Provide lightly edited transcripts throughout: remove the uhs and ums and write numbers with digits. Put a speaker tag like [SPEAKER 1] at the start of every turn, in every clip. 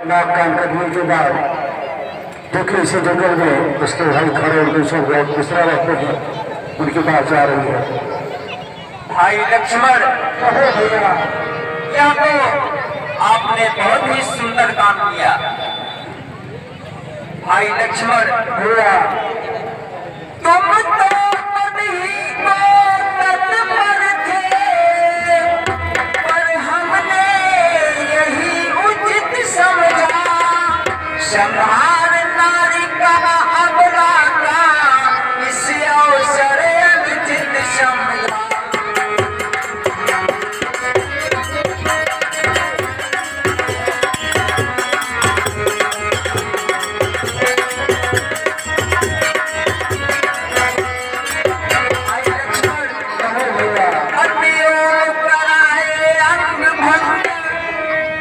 [SPEAKER 1] नाक कान कटने के बाद देखने से जंगल में उसके भाई खड़े उनके सब लोग दूसरा रास्ते पर उनके पास जा रही है।
[SPEAKER 2] भाई लक्ष्मण, यह तो आपने बहुत ही सुंदर काम किया। भाई लक्ष्मण, तुम तो ही को तत्पर थे, पर हमने यही उचित समझा। संहार नारी का अबला का इस अवसर अनुचित समझा।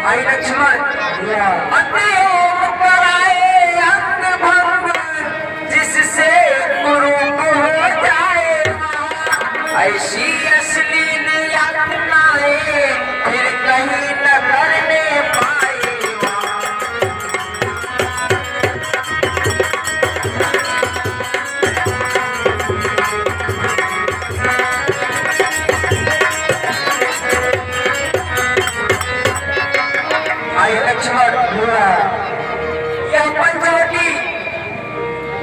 [SPEAKER 2] भाई लक्ष्मण, अतियोग कराए अंग भंग, जिससे कुरूप हो जाएगा। ऐसी अश्लील यातनाएं फिर कहीं न करने पाएगा। भाई लक्ष्मण, यह पंचवटी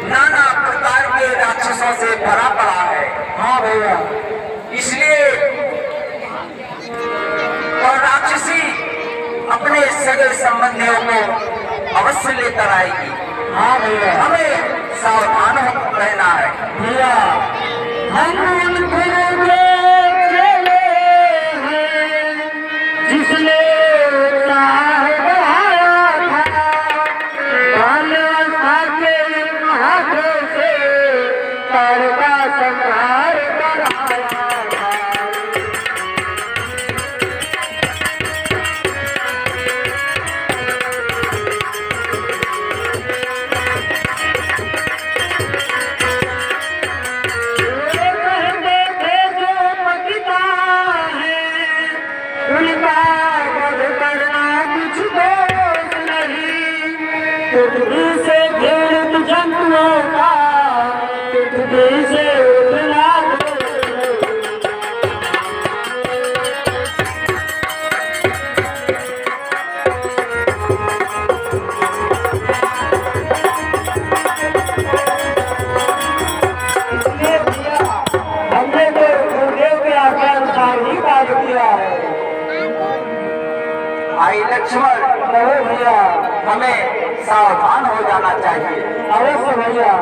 [SPEAKER 2] नाना प्रकार के राक्षसों से भरा पड़ा है।
[SPEAKER 1] हाँ भैया,
[SPEAKER 2] इसलिए और राक्षसी अपने सगे संबंधियों को अवश्य लेकर आएगी।
[SPEAKER 1] हाँ भैया,
[SPEAKER 2] हमें सावधान रहना है।
[SPEAKER 1] भैया हम उनको जिसने पृथ्वी से घृणित जंतुओं का पृथ्वी से उठना हमने तो गुरुदेव के आज्ञा अनुसार ही कार्य किया है।
[SPEAKER 2] भाई लक्ष्मण,
[SPEAKER 1] भैया
[SPEAKER 2] हमें सावधान हो जाना चाहिए।
[SPEAKER 1] अवश्य भैया।